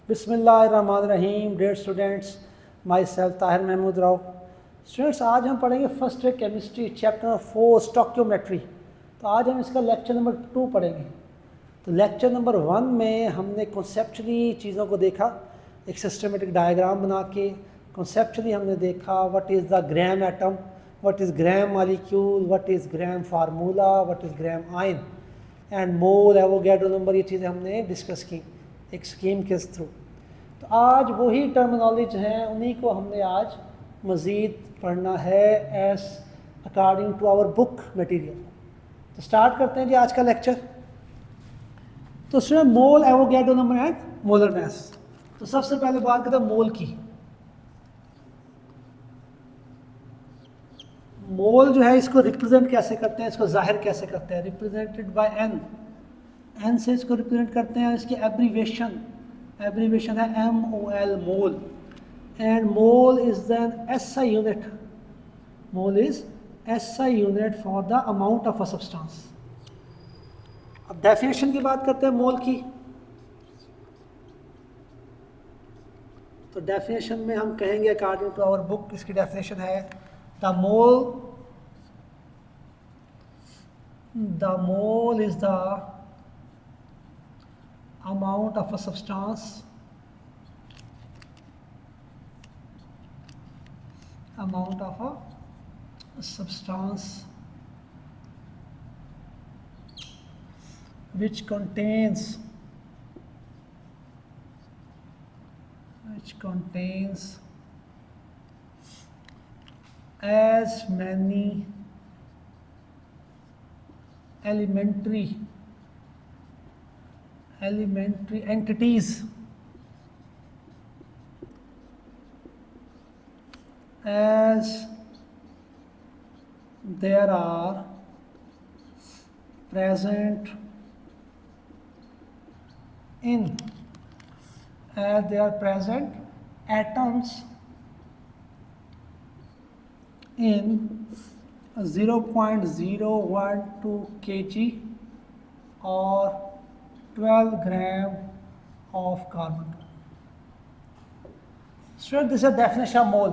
बिस्मिल्लाहिर्रहमानिर्रहीम। Dear students, myself Tahir Mahmood Rao. Students, आज हम पढ़ेंगे first year chemistry chapter number 4 stoichiometry. तो आज हम इसका लेक्चर नंबर 2 पढ़ेंगे। तो लेक्चर नंबर 1 में हमने कॉन्सेप्चुअली चीज़ों को देखा, एक सिस्टमेटिक डायग्राम बना के कॉन्सेप्चुअली हमने देखा what is the gram atom, what is gram molecule, what is gram formula, what is gram ion and mole, Avogadro number. ये चीज़ें हमने डिस्कस की एक स्कीम के थ्रू। तो आज वही टर्मिनोलॉजी हैं, उन्हीं को हमने आज मज़ीद पढ़ना है as according to our book material. तो स्टार्ट करते हैं जी आज का लेक्चर। तो उसमें mole, Avogadro number and molar mass. तो सबसे पहले बात करते हैं मोल की। मोल जो है इसको रिप्रेजेंट कैसे करते हैं, इसको जाहिर कैसे करते हैं? Represented by N. एन से इसको रिप्रेजेंट करते हैं। इसकी एब्रीवेशन है MOL, mole. And mole is then SI unit. Mole is SI unit for the amount of a substance. अब डेफिनेशन की बात करते हैं मोल की। तो डेफिनेशन में हम कहेंगे अकॉर्डिंग टू आवर बुक, इसकी डेफिनेशन है the mole is the amount of a substance which contains as many elementary entities as there are present atoms in 0.012 kg or 12 gram of carbon. Student, this is definition of mole.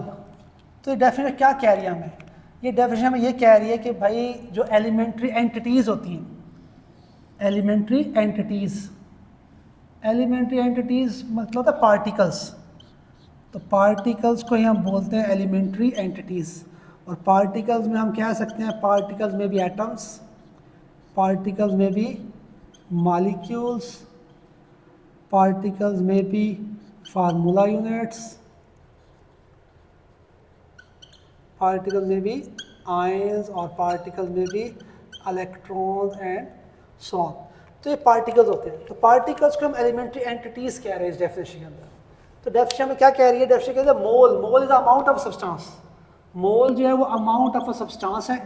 तो ये definition क्या कह रही है हमें? ये definition हमें ये कह रही है कि भाई जो एलिमेंट्री एंटिटीज़ होती हैं, एलिमेंट्री एंटिटीज़ मतलब होता है पार्टिकल्स। तो पार्टिकल्स को ही हम बोलते हैं एलिमेंट्री एंटिटीज़। और पार्टिकल्स में हम कह सकते हैं पार्टिकल्स में भी एटम्स, पार्टिकल्स में भी molecules, particles may be formula units, particles may be ions और particles may be electrons and so on। तो ये particles होते हैं। तो particles को हम elementary entities कह रहे हैं इस definition के अंदर। तो definition में क्या कह रही है? definition कहते हैं मोल is the amount of substance। मोल जो है वो amount of a substance है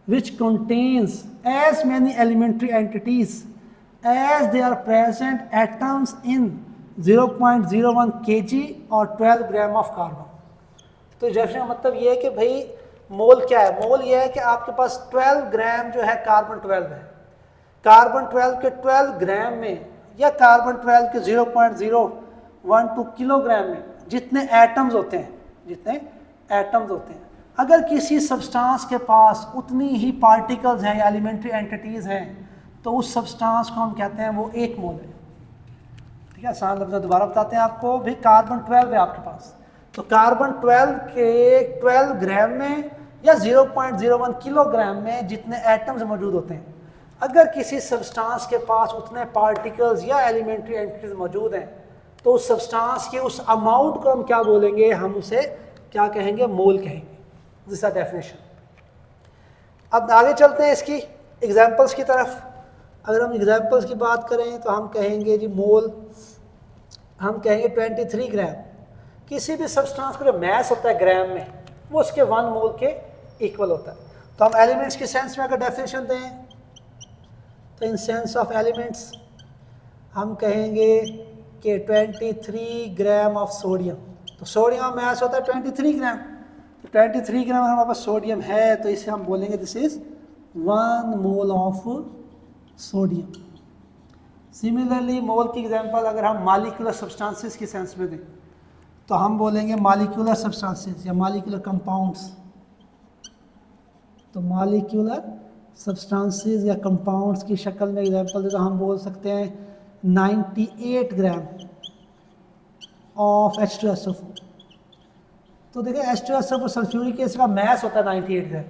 which contains as many elementary entities as they are present atoms in 0.01 kg और 12 ग्राम ऑफ कार्बन। तो डेफिनेशन का मतलब ये है कि भाई मोल क्या है? मोल ये है कि आपके पास 12 ग्राम जो है कार्बन 12 है। कार्बन 12 के 12 ग्राम में या कार्बन 12 के 0.012 किलोग्राम में जितने एटम्स होते हैं, अगर किसी सब्सटेंस के पास उतनी ही पार्टिकल्स हैं या एलिमेंट्री एंटिटीज़ हैं तो उस सब्सटेंस को हम कहते हैं वो एक मोल है। ठीक है, आसान लफ्ज़ दोबारा बताते हैं आपको। भाई कार्बन 12 है आपके पास, तो कार्बन 12 के 12 ग्राम में या 0.01 किलोग्राम में जितने एटम्स मौजूद होते हैं, अगर किसी सब्सटेंस के पास उतने पार्टिकल्स या एलिमेंट्री एंटिटीज मौजूद हैं तो उस सब्सटेंस के उस अमाउंट को हम क्या बोलेंगे? हम उसे क्या कहेंगे? मोल कहेंगे। This is definition. अब आगे चलते हैं इसकी एग्जाम्पल्स की तरफ। अगर हम एग्जाम्पल्स की बात करें तो हम कहेंगे जी मोल, हम कहेंगे 23 ग्राम। किसी भी सब्सटेंस का जो मैस होता है ग्राम में, वो उसके 1 मोल के इक्वल होता है। तो हम एलिमेंट्स की सेंस में अगर डेफिनेशन दें तो इन सेंस ऑफ एलिमेंट्स हम कहेंगे कि 23 ग्राम ऑफ सोडियम। तो सोडियम का मैस होता है 23 ग्राम। तो 23 ग्राम हमारे पास सोडियम है तो इसे हम बोलेंगे this is 1 mole of sodium. Similarly mole की एग्जांपल अगर हम मॉलिक्यूलर सब्सटेंसेस की सेंस में दें तो हम बोलेंगे मॉलिक्यूलर सब्सटेंसेस या मॉलिक्यूलर कंपाउंड्स। तो मॉलिक्यूलर सब्सटेंसेस या कंपाउंड्स की शक्ल में एग्जांपल दे तो हम बोल सकते हैं 98 ग्राम ऑफ H2SO4। तो देखिए H2SO4 सल्फ्यूरिक एसिड का मैस होता है 98 ग्राम,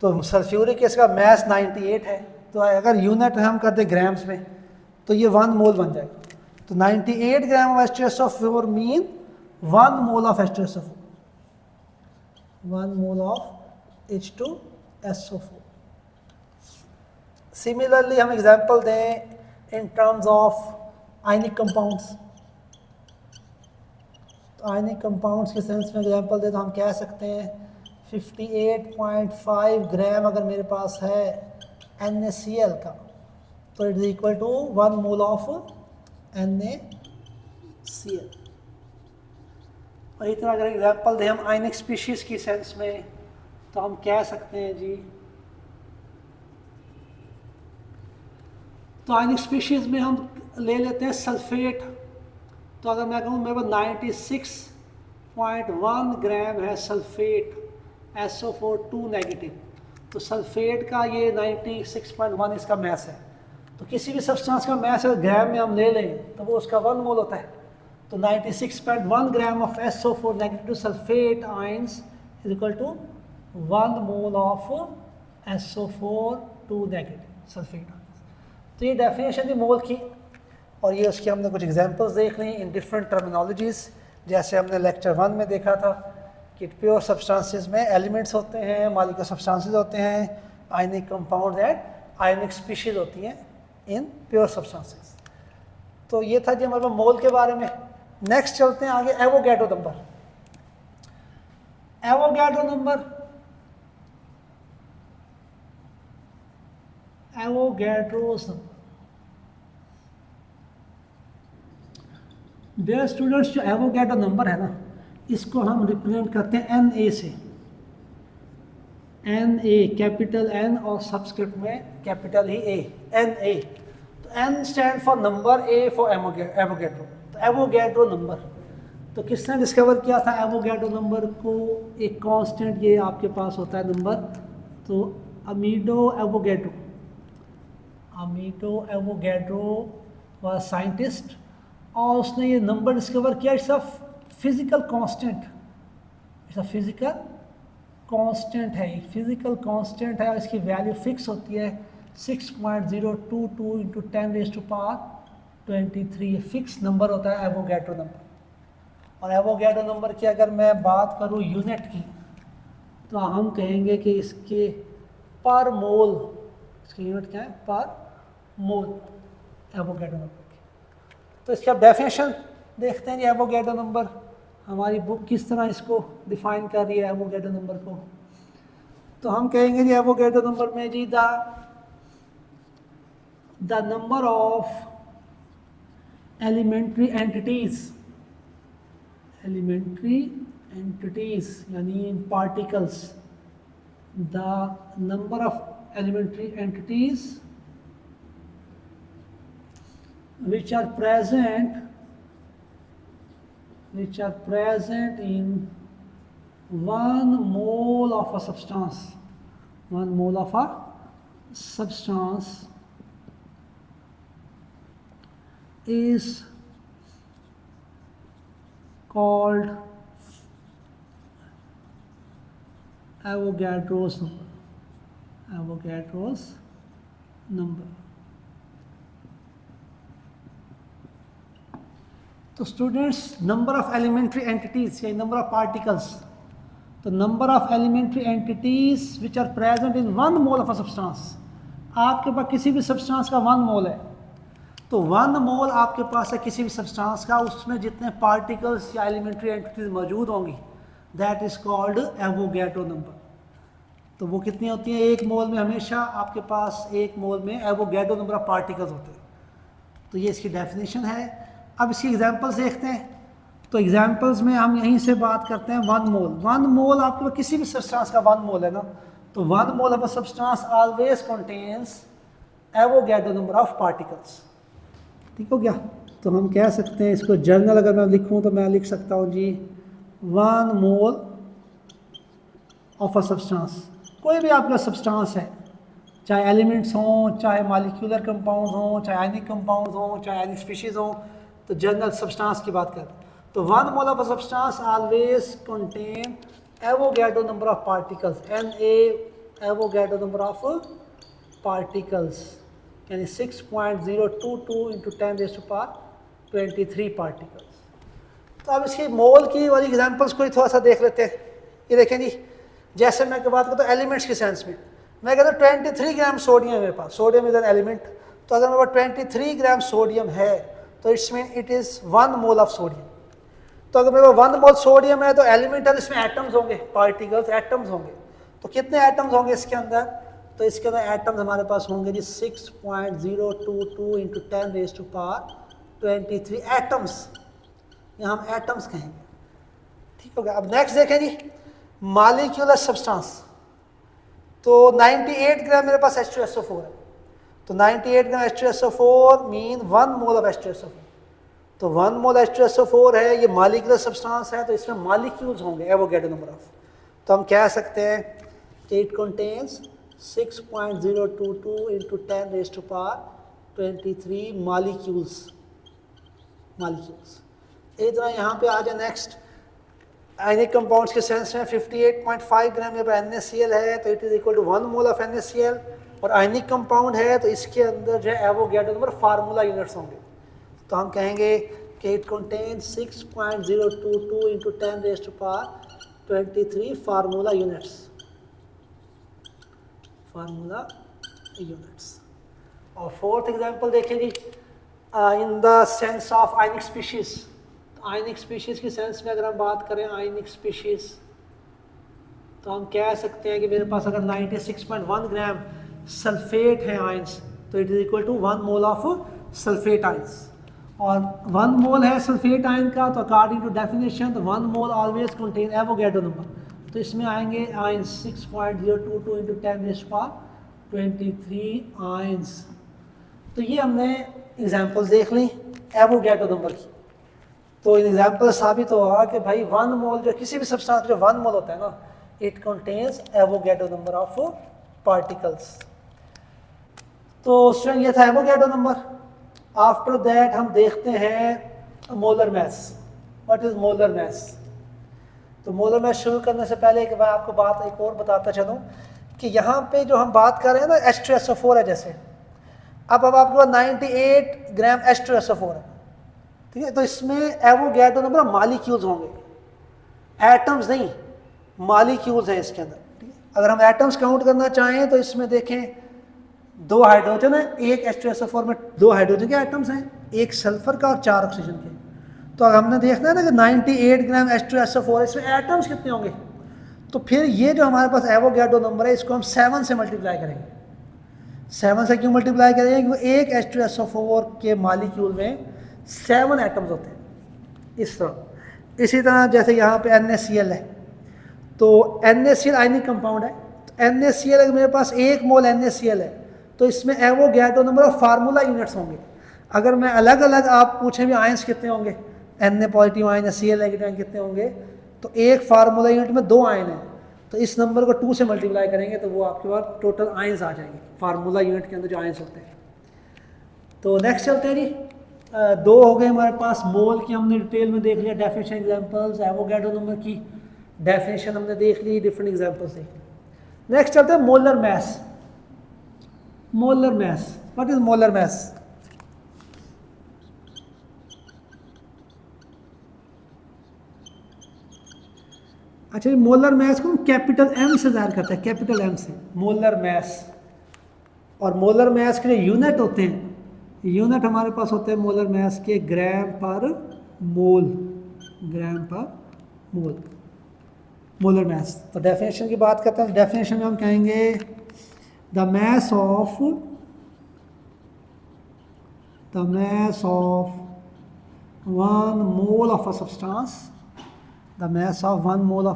तो सल्फ्यूरिक एसिड का मैस 98 है, तो अगर यूनिट हम करते ग्राम्स में तो ये 1 मोल बन जाएगा। तो 98 gram of H2SO4 mean 1 mole of H2SO4, 1 mole of H2SO4। Similarly हम एग्जांपल दें in terms of ionic compounds. तो आयनिक कंपाउंड्स के सेंस में एग्जांपल दें तो हम कह सकते हैं 58.5 ग्राम अगर मेरे पास है NaCl का तो it is equal to 1 mole of NaCl। और इतना अगर एग्जांपल दें हम आयनिक स्पीशीज की सेंस में तो हम कह सकते हैं जी, तो आयनिक स्पीशीज में हम ले लेते हैं सल्फेट। तो अगर मैं कहूँ मेरे पास 96.1 ग्राम है सल्फेट SO4 2 नेगेटिव, तो सल्फेट का ये 96.1 इसका मैस है। तो किसी भी सब्सटेंस का मैस अगर ग्राम में हम ले लें तो वो उसका 1 मोल होता है। तो 96.1 gram of SO4 negative sulphate ions is equal to 1 mole of SO4 2 negative sulphate. तो ये डेफिनेशन थी मोल की, और ये उसके हमने कुछ एग्जांपल्स देख ली इन डिफरेंट टर्मिनोलॉजीज़। जैसे हमने लेक्चर 1 में देखा था कि प्योर सब्सटेंसेस में एलिमेंट्स होते हैं, मॉलिक्यूलर सब्सटेंसेस होते हैं, ionic compounds and ionic species होती हैं इन प्योर सब्सटेंसेस। तो ये था जी हमारे पास मोल के बारे में। नेक्स्ट चलते हैं आगे Avogadro number. Avogadro number, Avogadro's number. Dear students, जो एवोगैड्रो नंबर है ना, इसको हम रिप्रेजेंट करते हैं Na से। Na कैपिटल N और सबस्क्रिप्ट में कैपिटल ही A, Na। तो N stand for number, A for Avogadro. तो एवोगैड्रो नंबर, तो किसने डिस्कवर किया था एवोगैड्रो नंबर को? एक कांस्टेंट ये आपके पास होता है नंबर, तो अमीडो एवोगैड्रो। अमीडो एवोगैड्रो वाज साइंटिस्ट और उसने ये नंबर डिस्कवर किया। It's a physical constant, it's a physical constant है, एक फिजिकल कांस्टेंट है और इसकी वैल्यू फिक्स होती है 6.022 इंटू 10⁻23। ये फिक्स नंबर होता है एवोगैड्रो नंबर। और एवोगैड्रो नंबर की अगर मैं बात करूँ यूनिट की, तो हम कहेंगे कि इसके पर मोल, इसकी यूनिट क्या है? पर मोल एवोगैड्रो नंबर की। तो इसकी आप डेफिनेशन देखते हैं, एवोगैड्रो नंबर हमारी बुक किस तरह इसको डिफाइन कर रही है एवोगैड्रो नंबर को। तो हम कहेंगे जी एवोगैड्रो नंबर में जी the number of elementary entities यानी particles, the number of elementary entities which are present in 1 mole of a substance, 1 mole of a substance is called Avogadro's number. Avogadro's number. तो students, number of elementary entities या number of particles, तो number of elementary entities which are present in 1 mole of a substance. आपके पास किसी भी substance का 1 मोल है, तो 1 मोल आपके पास है किसी भी सब्सटेंस का, उसमें जितने पार्टिकल्स या एलिमेंट्री एंटिटीज मौजूद होंगी that is called Avogadro number. तो वो कितनी होती हैं? 1 मोल में हमेशा आपके पास 1 मोल में एवोगैड्रो नंबर ऑफ पार्टिकल्स होते हैं। तो ये इसकी डेफिनेशन है। अब इसकी एग्जांपल्स देखते हैं। तो एग्जांपल्स में हम यहीं से बात करते हैं 1 मोल। 1 मोल आपके पास किसी भी सब्सटेंस का 1 मोल है ना, तो 1 mole of a substance always contains Avogadro number of particles. ठीक हो गया। तो हम कह सकते हैं इसको जनरल अगर मैं लिखूं तो मैं लिख सकता हूँ जी 1 मोल ऑफ अ सब्सटेंस। कोई भी आपका सब्सटेंस है, चाहे एलिमेंट्स हों, चाहे मॉलिक्यूलर कंपाउंड हों, चाहे आयनिक कंपाउंड हों, चाहे आयनिक स्पीशीज़ हों, तो जनरल सब्सटेंस की बात करते हैं। तो 1 mole of a substance always contain Avogadro number of particles, Avogadro number of particles, यानी 6.022 इंटू 10⁻23 पार्टिकल्स। तो अब इसकी मोल की वाली एग्जांपल्स को ही थोड़ा सा देख लेते हैं। ये देखें जी, जैसे मैं बात करता हूँ एलिमेंट्स के सेंस में, मैं कहता हूँ 23 ग्राम सोडियम है मेरे पास, सोडियम इज एन एलिमेंट। तो अगर मेरे पास 23 ग्राम सोडियम है तो it's mean it is 1 mole of sodium. तो अगर मेरे पास 1 मोल सोडियम है तो एलिमेंट है, इसमें एटम्स होंगे, पार्टिकल्स एटम्स होंगे। तो कितने एटम्स होंगे इसके अंदर? तो इसके अंदर एटम्स हमारे पास होंगे जी 6.022 इंटू 10⁻23 एटम्स। यहाँ हम एटम्स कहेंगे। ठीक हो गया। अब नेक्स्ट देखें जी, मॉलिक्यूलर सब्सटेंस। तो 98 ग्राम मेरे पास H2SO4 है। तो 98 ग्राम H2SO4 mean 1 mole of H2SO4। तो 1 मोल H2SO4 है, ये मॉलिक्यूलर सब्सटेंस है, तो इसमें मॉलिक्यूल्स होंगे एवोगैड्रो नंबर ऑफ। तो हम कह सकते हैं कि इट कंटेन्स 6.022 इंटू 10⁻23 मॉलिक्यूल्स। इसी तरह यहाँ पे आ जाए नेक्स्ट, आयनिक कंपाउंड्स के सेंस में 58.5 ग्राम मेरे पास NaCl है, तो it is equal to 1 mole of NaCl। और आयनिक कंपाउंड है तो इसके अंदर जो है एवोगैड्रो नंबर फार्मूला यूनिट्स होंगे। तो हम कहेंगे कि it contain 6.022 into 10⁻23 formula units. और फोर्थ एग्जांपल देखें जी, in the sense of ionic species. Ionic species की सेंस में अगर हम बात करें आयनिक स्पीशीज़, तो हम कह सकते हैं कि मेरे पास अगर 96.1 ग्राम सल्फेट है आयंस, तो it is equal to 1 mole of sulphate ions. और 1 मोल है सल्फेट आयन का, तो अकॉर्डिंग टू डेफिनेशन तो 1 मोल ऑलवेज कंटेन एवोगैड्रो नंबर। तो इसमें आएंगे आयंस 6.022 इंटू 10⁻23 आयंस। तो ये हमने एग्जाम्पल्स देख ली एवोगैड्रो नंबर की। तो इन एग्जाम्पल साबित हुआ कि भाई 1 मोल जो किसी भी सब्सटेंस जो 1 मोल होता है ना, it contains Avogadro number of particles. तो स्टूडेंट ये था एवोगैड्रो नंबर। आफ्टर दैट हम देखते हैं molar mass. What is molar mass? तो मोलर मैस शुरू करने से पहले एक मैं आपको बात एक और बताता चलूँ कि यहाँ पे जो हम बात कर रहे हैं ना H2SO4 है जैसे, अब आपके पास 98 ग्राम H2SO4 है, ठीक है। तो इसमें एवोगैड्रो नंबर ऑफ मॉलिक्यूल्स होंगे, एटम्स नहीं, मॉलिक्यूल्स हैं इसके अंदर, ठीक है। अगर हम एटम्स काउंट करना चाहें तो इसमें देखें 2 हाइड्रोजन है, एक H2SO4 में 2 हाइड्रोजन के एटम्स हैं, एक सल्फर का और 4 ऑक्सीजन के। तो अगर हमने देखना है ना कि 98 ग्राम H2SO4 इसमें एटम्स कितने होंगे, तो फिर ये जो हमारे पास एवोगैड्रो नंबर है इसको हम 7 से मल्टीप्लाई करेंगे। 7 से क्यों मल्टीप्लाई करेंगे? क्योंकि एक H2SO4 के मॉलिक्यूल में 7 एटम्स होते हैं इस तरह। इसी तरह जैसे यहाँ पे NaCl है, तो NaCl आयनिक कंपाउंड है, तो NaCl अगर मेरे पास 1 मोल NaCl है तो इसमें Avogadro number of formula units होंगे। अगर मैं अलग अलग आप पूछें भी आयंस कितने होंगे, Na positive ion, Cl negative ion कितने होंगे, तो एक फार्मूला यूनिट में 2 आयन है, तो इस नंबर को 2 से मल्टीप्लाई करेंगे तो वो आपके पास टोटल आयंस आ जाएंगे फार्मूला यूनिट के अंदर जो आयंस होते हैं। तो नेक्स्ट चलते हैं जी, 2 हो गए हमारे पास मोल की, हमने डिटेल में देख लिया, डेफिनेशन एग्जांपल्स, एवोगैड्रो नंबर की डेफिनेशन हमने देख ली, डिफरेंट एग्जांपल्स देख ली। नेक्स्ट चलते हैं molar mass. Molar mass, what is molar mass? अच्छा, ये मोलर मैस को हम कैपिटल M से जाहिर करते हैं, कैपिटल M से मोलर मैस। और मोलर मैस के जो यूनिट होते हैं, यूनिट हमारे पास होते हैं मोलर मैस के ग्राम पर मोल, ग्राम पर मोल, मोलर मैस। तो डेफिनेशन की बात करते हैं, डेफिनेशन में हम कहेंगे the mass of 1 mole of a substance, the mass of 1 mole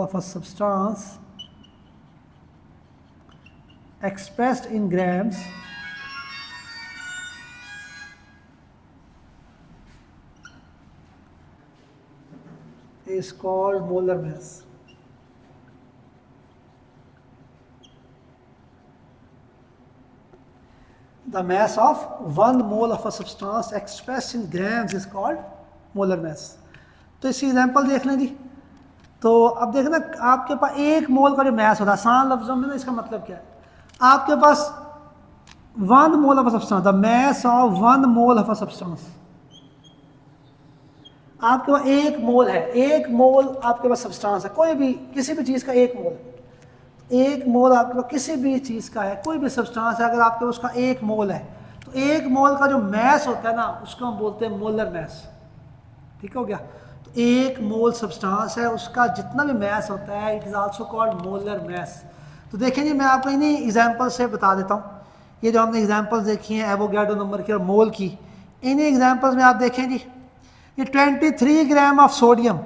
of a substance expressed in grams is called molar mass. The mass of 1 mole of a substance expressed in grams is called molar mass. तो इसकी example देख लें जी. तो अब देखना आपके पास 1 मोल का जो मैस होता है, आसान लफ्जों में ना इसका मतलब क्या है, आपके पास 1 mole of a substance, the mass of 1 mole of a substance, आपके पास 1 मोल है, 1 मोल आपके पास सब्सटेंस है, कोई भी किसी भी चीज़ का 1 मोल है, 1 मोल आपके पास किसी भी चीज़ का है, कोई भी सब्सटेंस है, अगर आपके पास उसका 1 मोल है तो 1 मोल का जो मैस होता है ना उसको हम बोलते हैं मोलर मैस. ठीक हो गया. तो 1 मोल सब्सटेंस है, उसका जितना भी मैस होता है it is also called molar mess. तो देखें जी, मैं आपको इन्हीं एग्जांपल से बता देता हूँ. ये जो हमने एग्जांपल्स देखी हैं एवोगाड्रो नंबर की और मोल की, इन्हीं एग्जांपल्स में आप देखें जी, ये 23 ग्राम ऑफ सोडियम,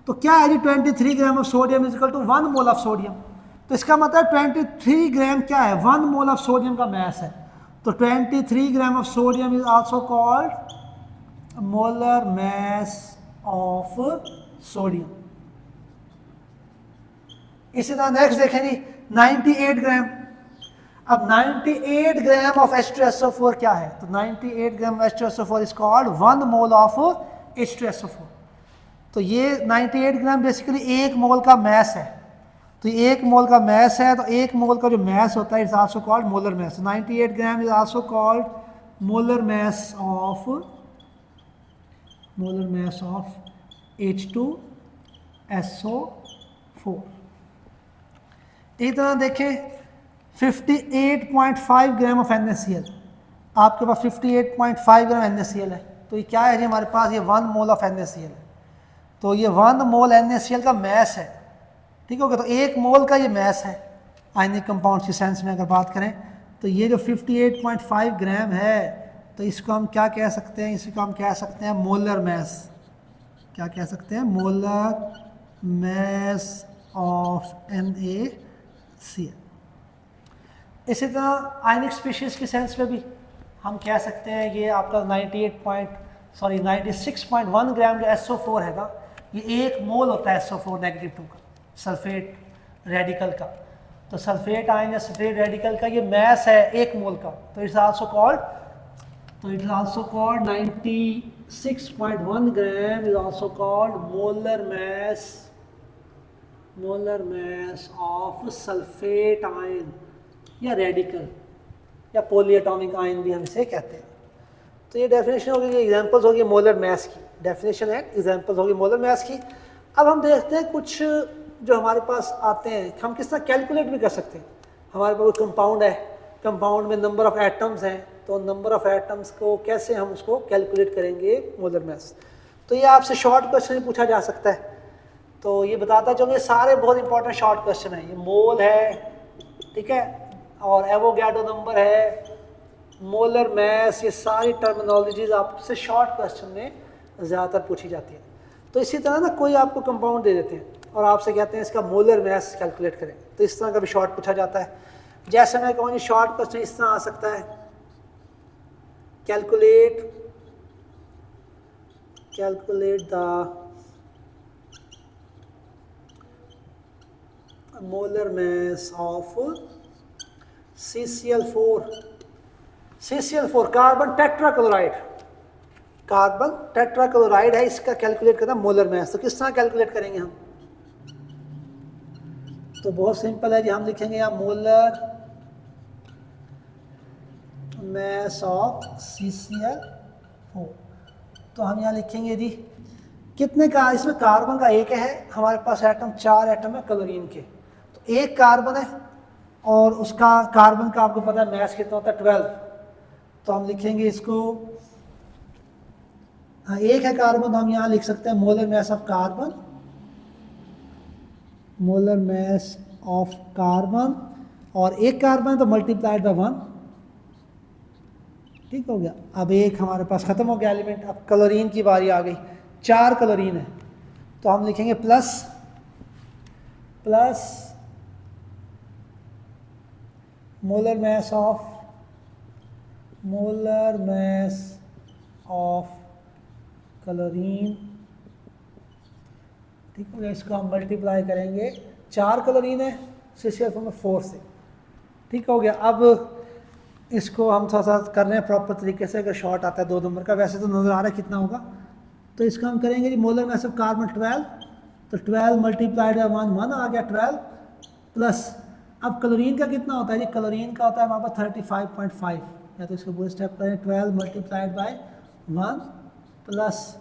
तो क्या है जी 23 gram of sodium is equal to 1 mole of sodium. तो इसका मतलब 23 ग्राम क्या है, 1 मोल ऑफ सोडियम का मैस है. तो 23 gram of sodium is also called molar mass of sodium. इसी तरह नेक्स्ट देखें जी 98 ग्राम. अब 98 ग्राम ऑफ H2SO4 क्या है, तो 98 ग्राम H2SO4 is called 1 mole of H2SO4. तो ये 98 ग्राम बेसिकली 1 मोल का मैस है. तो 1 मोल का मैस है, तो 1 मोल का जो मैस होता है it's also called molar mess. 98 gram is also called molar mass of H2SO4. इसी तरह देखें 58.5 ग्राम ऑफ NaCl, आपके पास 58.5 ग्राम NaCl है. तो ये क्या है जी हमारे पास, ये 1 मोल ऑफ NaCl है. तो ये 1 मोल NaCl का मैस है. ठीक हो गया. तो 1 मोल का ये मैस है आयनिक कंपाउंड की सेंस में अगर बात करें. तो ये जो 58.5 ग्राम है, तो इसको हम क्या कह सकते हैं, इसको हम कह सकते हैं मोलर मैस. क्या कह सकते हैं, मोलर मैस ऑफ NaCl. इसी तरह आयनिक स्पीशीज़ की सेंस में भी हम कह सकते हैं ये आपका 96.1 ग्राम जो SO4 है ना, ये 1 मोल होता है SO4 नेगेटिव 2 का, सल्फेट रेडिकल का. तो सल्फेट आयन या सल्फेट रेडिकल का ये मैस है 1 मोल का. तो it's also called 96.1 gram is also called molar mass of sulphate ion या रेडिकल या पॉलीएटॉमिक आयन भी हम इसे कहते हैं. तो ये डेफिनेशन होगी, ये एग्जांपल्स होगी मोलर मैस की, डेफिनेशन है एग्जांपल्स होगी मोलर मैस की. अब हम देखते हैं कुछ जो हमारे पास आते हैं, हम किस तरह कैलकुलेट भी कर सकते हैं. हमारे पास कोई कंपाउंड है, कंपाउंड में नंबर ऑफ एटम्स हैं, तो नंबर ऑफ एटम्स को कैसे हम उसको कैलकुलेट करेंगे मोलर मैस. तो ये आपसे शॉर्ट क्वेश्चन पूछा जा सकता है. तो ये बताता चलो, ये सारे बहुत इंपॉर्टेंट शॉर्ट क्वेश्चन हैं. ये मोल है, ठीक है, और एवोगाड्रो नंबर है, मोलर मैस, ये सारी टर्मिनोलॉजीज आपसे शॉर्ट क्वेश्चन में ज़्यादातर पूछी जाती है. तो इसी तरह ना कोई आपको कंपाउंड दे देते हैं और आपसे कहते हैं इसका मोलर मैस कैलकुलेट करें, तो इस तरह का भी शॉर्ट पूछा जाता है. जैसे मैं कहूँ शॉर्ट क्वेश्चन इस तरह आ सकता है, calculate the molar mass of CCl4 carbon tetrachloride है, इसका कैलकुलेट करना मोलर मैस. तो किस तरह कैलकुलेट करेंगे हम, तो बहुत सिंपल है जी. हम लिखेंगे यहाँ मोलर मैस ऑफ CCl4. तो हम यहाँ लिखेंगे जी कितने का, इसमें कार्बन का 1 है, हमारे पास एटम 4 एटम है क्लोरीन के. तो 1 कार्बन है और उसका कार्बन का आपको पता है मैस कितना होता है 12. तो हम लिखेंगे इसको, हाँ 1 है कार्बन, तो हम यहाँ लिख सकते हैं मोलर मैस ऑफ कार्बन, और 1 कार्बन तो मल्टीप्लाइड बाय 1. ठीक हो गया. अब 1 हमारे पास ख़त्म हो गया एलिमेंट. अब क्लोरीन की बारी आ गई, 4 क्लोरीन है, तो हम लिखेंगे plus molar mass of chlorine ठीक हो गया। इसको हम मल्टीप्लाई करेंगे, 4 क्लोरीन है CCl4 में 4 से, ठीक हो गया। अब इसको हम थोड़ा सा कर रहे हैं प्रॉपर तरीके से, अगर शॉर्ट आता है 2 नंबर का, वैसे तो नज़र आ रहा है कितना होगा। तो इसका हम करेंगे जी मोलर मास ऑफ कार्बन 12, तो 12 मल्टीप्लाइड बाय 1 आ गया 12 प्लस, अब क्लोरीन का कितना होता है जी, क्लोरीन का होता है हमारे पास 35.5, या तो इसको पूरे स्टेप करें, 12 मल्टीप्लाइड बाय 1 प्लस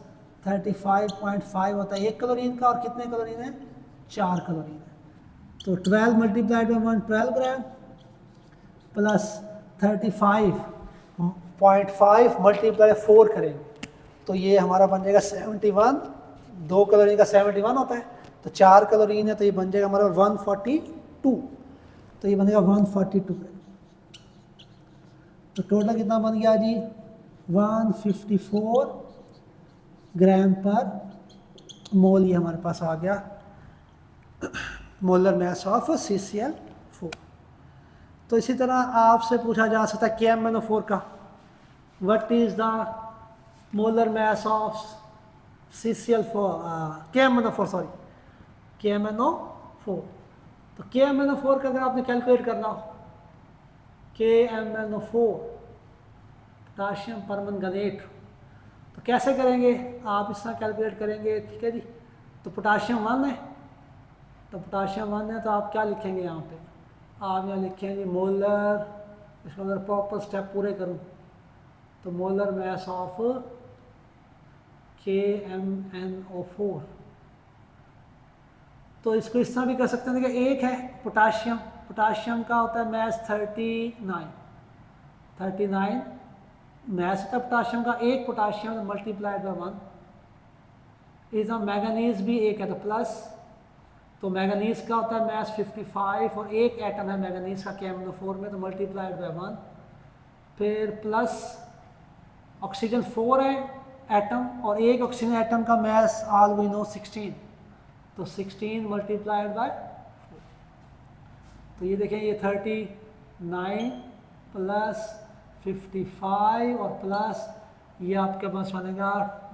35.5 होता है 1 क्लोरीन का, और कितने क्लोरीन है, 4 क्लोरीन है। तो 12 multiplied by 1 12 gram plus 35.5 multiply 4 करेंगे, तो ये हमारा बन जाएगा 71, 2 क्लोरीन का 71 होता है, तो 4 क्लोरीन है, तो ये बन जाएगा हमारा 142, तो ये बनेगा 142। तो टोटल कितना बन गया जी, 154 ग्राम पर मोल, ये हमारे पास आ गया मोलर मास ऑफ CCl4। तो इसी तरह आपसे पूछा जा सकता है KMnO4 का, what is the molar mass of CCl4 KMnO4 तो KMnO4 का अगर आपने कैलकुलेट करना हो, KMnO4 पोटाशियम परमंगनेट, तो कैसे करेंगे, आप इस तरह कैलकुलेट करेंगे, ठीक है जी। तो पोटाशियम 1 है, तो पोटाशियम 1 है, तो आप क्या लिखेंगे यहाँ पे, आप यहाँ लिखेंगे मोलर, इसको अगर प्रॉपर स्टेप पूरे करूँ तो मोलर मास ऑफ KMnO4, तो इसको इस तरह भी कर सकते हैं कि एक है पोटाशियम, पोटाशियम का होता है मास 39 मास होता है पोटाशियम का, एक potassium multiplied by 1 is a manganese भी एक है, तो प्लस, तो मैंगनीज का होता है मास 55 और एक एटम है मैंगनीज का KMnO4 में, तो मल्टीप्लाइड बाय 1, फिर प्लस ऑक्सीजन 4 है एटम, और एक ऑक्सीजन एटम का मास ऑल वी नो 16, तो 16 मल्टीप्लाइड बाय 4, तो ये देखें ये 39 प्लस 55 और प्लस ये आपके पास बनेगा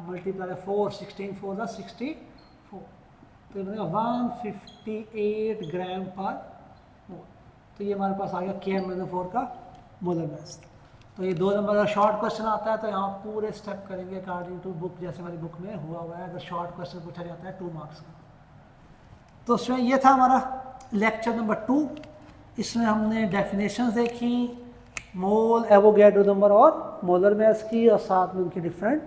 मल्टीप्लाई 4, 16 4 द 64, तो ये बनेगा 158 ग्राम पर मोल। तो ये हमारे पास आ गया KMnO4 का मोलर मास। तो ये 2 नंबर का शॉर्ट क्वेश्चन आता है, तो यहाँ पूरे स्टेप करेंगे अकॉर्डिंग टू बुक, जैसे हमारी बुक में हुआ है, अगर शॉर्ट क्वेश्चन पूछा जाता है 2 मार्क्स का। तो उसमें ये था हमारा लेक्चर नंबर 2, इसमें हमने डेफिनेशंस देखी, मोल, एवोगैड्रो नंबर और मोलर मास की, और साथ में उनकी डिफरेंट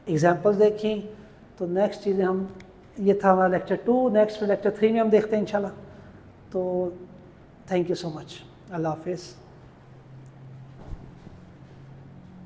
एग्जांपल्स देखी। तो नेक्स्ट चीज़ें हम, ये था हमारा लेक्चर 2, नेक्स्ट लेक्चर 3 में हम देखते हैं इंशाल्लाह। तो थैंक यू सो मच, अल्लाह हाफिज़।